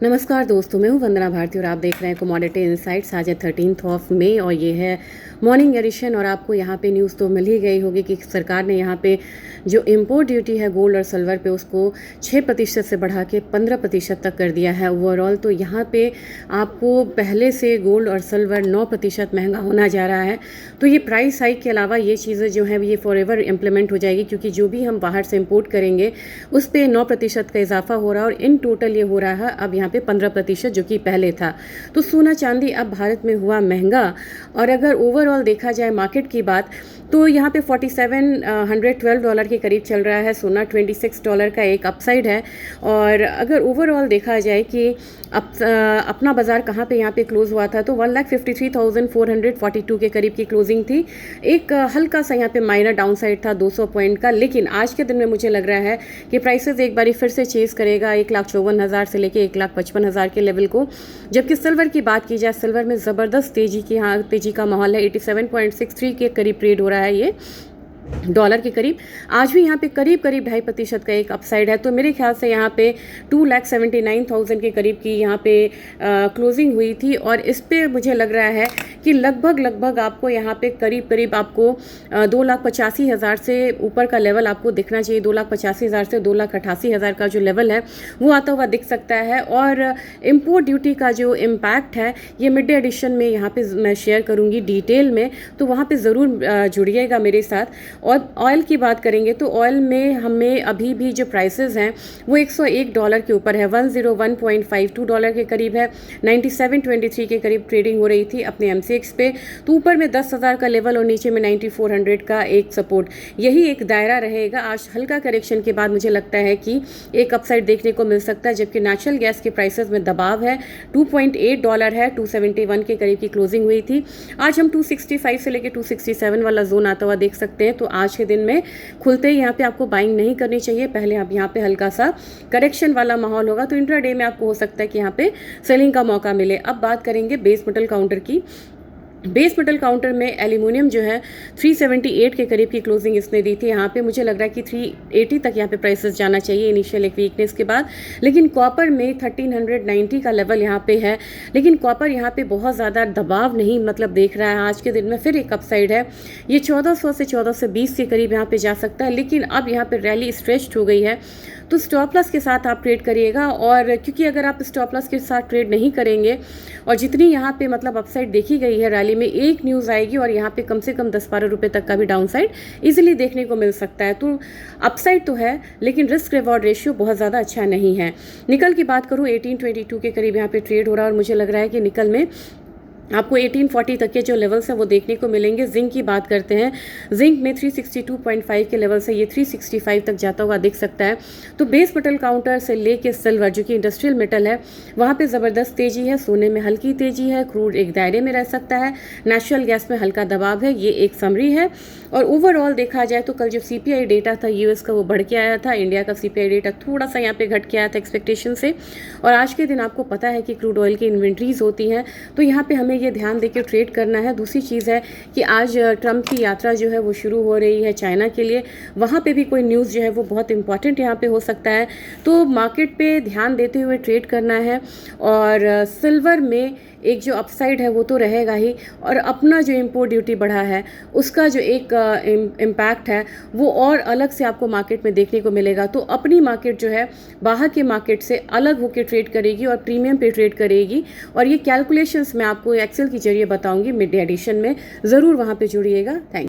नमस्कार दोस्तों, मैं हूं वंदना भारती और आप देख रहे हैं कमोडिटी इनसाइट्स। आज है 13 मई और ये है मॉर्निंग एडिशन। और आपको यहाँ पे न्यूज़ तो मिल ही गई होगी कि सरकार ने यहाँ पे जो इम्पोर्ट ड्यूटी है गोल्ड और सिल्वर पे उसको 6% से बढ़ा के 15% तक कर दिया है ओवरऑल। तो यहाँ पे आपको पहले से गोल्ड और सिल्वर 9% महंगा होना जा रहा है। तो ये प्राइस हाइक के अलावा ये चीज़ें जो हैं ये फॉरएवर इम्प्लीमेंट हो जाएगी, क्योंकि जो भी हम बाहर से इम्पोर्ट करेंगे उस पर 9% का इजाफा हो रहा है और इन टोटल ये हो रहा है अब यहाँ पे 15% जो कि पहले था। तो सोना चांदी अब भारत में हुआ महंगा। और अगर ओवरऑल देखा जाए मार्केट की बात, तो यहाँ पे $4712 के करीब चल रहा है सोना। $26 का एक अपसाइड है। और अगर ओवरऑल देखा जाए कि अपना बाज़ार कहाँ पे यहाँ पे क्लोज़ हुआ था, तो 1,53,442 के करीब की क्लोजिंग थी। एक हल्का सा यहाँ पे माइनर डाउन साइड था 200 पॉइंट का। लेकिन आज के दिन में मुझे लग रहा है कि प्राइसेस एक बारी फिर से चेज़ करेगा 1,54,000 से लेके 1,55,000 के लेवल को। जबकि सिल्वर की बात की जाए, सिल्वर में ज़बरदस्त तेज़ी का माहौल है। 87.63 के करीब ट्रेड हो रहा है ये डॉलर के करीब। आज भी यहाँ पे करीब 2.5% का एक अपसाइड है। तो मेरे ख्याल से यहाँ पे 2,79,000 के करीब की यहाँ पे क्लोजिंग हुई थी। और इस पे मुझे लग रहा है कि लगभग आपको यहाँ पे करीब आपको 2,85,000 से ऊपर का लेवल आपको दिखना चाहिए। 2,85,000 से 2,88,000 का जो लेवल है वो आता हुआ दिख सकता है। और इम्पोर्ट ड्यूटी का जो इम्पैक्ट है ये मिड डे एडिशन में यहाँ पे मैं शेयर करूँगी डिटेल में, तो वहाँ पे ज़रूर जुड़िएगा मेरे साथ। और ऑयल की बात करेंगे तो ऑयल में हमें अभी भी जो प्राइसेस हैं वो $101 के ऊपर है। $101.52 के करीब है। 97.23 के करीब ट्रेडिंग हो रही थी अपने MCX पे। तो ऊपर में 10,000 का लेवल और नीचे में 9400 का एक सपोर्ट, यही एक दायरा रहेगा। आज हल्का करेक्शन के बाद मुझे लगता है कि एक अपसाइड देखने को मिल सकता है। जबकि नेचुरल गैस के प्राइसेस में दबाव है। $2.8 है। 271 के करीब की क्लोजिंग हुई थी। आज हम 265 से लेकर 267 वाला जोन आता हुआ देख सकते हैं। तो आज के दिन में खुलते ही यहाँ पे आपको बाइंग नहीं करनी चाहिए। पहले आप यहाँ पे हल्का सा करेक्शन वाला माहौल होगा, तो इंट्राडे में आपको हो सकता है कि यहाँ पे सेलिंग का मौका मिले। अब बात करेंगे बेस मेटल काउंटर की। बेस मेटल काउंटर में एल्यूमिनियम जो है 378 के करीब की क्लोजिंग इसने दी थी। यहाँ पे मुझे लग रहा है कि 380 तक यहाँ पे प्राइसेस जाना चाहिए इनिशियल एक वीकनेस के बाद। लेकिन कॉपर में 1390 का लेवल यहाँ पे है। लेकिन कॉपर यहाँ पे बहुत ज़्यादा दबाव नहीं देख रहा है। आज के दिन में फिर एक अपसाइड है। ये 1400 से 1420 के करीब यहाँ पे जा सकता है। लेकिन अब यहाँ पे रैली स्ट्रेच्ड हो गई है, तो स्टॉप लॉस के साथ आप ट्रेड करिएगा। और क्योंकि अगर आप स्टॉप लॉस के साथ ट्रेड नहीं करेंगे और जितनी यहाँ पे अपसाइड देखी गई है रैली में, एक न्यूज़ आएगी और यहाँ पे कम से कम 10-12 रुपये तक का भी डाउन साइड ईजिली देखने को मिल सकता है। तो अपसाइड तो है, लेकिन रिस्क रिवॉर्ड रेशियो बहुत ज़्यादा अच्छा नहीं है। निकल की बात करूँ, 1822 के करीब यहाँ पे ट्रेड हो रहा है और मुझे लग रहा है कि निकल में आपको 1840 तक के जो लेवल्स हैं वो देखने को मिलेंगे। जिंक की बात करते हैं, जिंक में 362.5 के लेवल से ये 365 तक जाता हुआ दिख सकता है। तो बेस मेटल काउंटर से लेके सिल्वर जो कि इंडस्ट्रियल मेटल है वहाँ पे ज़बरदस्त तेज़ी है। सोने में हल्की तेज़ी है। क्रूड एक दायरे में रह सकता है। नेचुरल गैस में हल्का दबाव है। ये एक समरी है। और ओवरऑल देखा जाए तो कल जो CPI डेटा था US का वो बढ़ के आया था। इंडिया का CPI डेटा थोड़ा सा यहाँ पे घट के आया था एक्सपेक्टेशन से। और आज के दिन आपको पता है कि क्रूड ऑयल की इन्वेंट्रीज होती हैं, तो यहाँ पे हमें ये ध्यान देकर ट्रेड करना है। दूसरी चीज़ है कि आज ट्रम्प की यात्रा जो है वो शुरू हो रही है चाइना के लिए। वहाँ पे भी कोई न्यूज़ जो है वो बहुत इंपॉर्टेंट यहाँ पे हो सकता है। तो मार्केट पे ध्यान देते हुए ट्रेड करना है। और सिल्वर में एक जो अपसाइड है वो तो रहेगा ही, और अपना जो इम्पोर्ट ड्यूटी बढ़ा है उसका जो एक इम्पैक्ट है वो और अलग से आपको मार्केट में देखने को मिलेगा। तो अपनी मार्केट जो है बाहर के मार्केट से अलग होकर ट्रेड करेगी और प्रीमियम पे ट्रेड करेगी। और ये कैलकुलेशंस मैं आपको एक्सेल के जरिए बताऊंगी मिड डे एडिशन में। ज़रूर वहाँ पे जुड़िएगा। Thank you.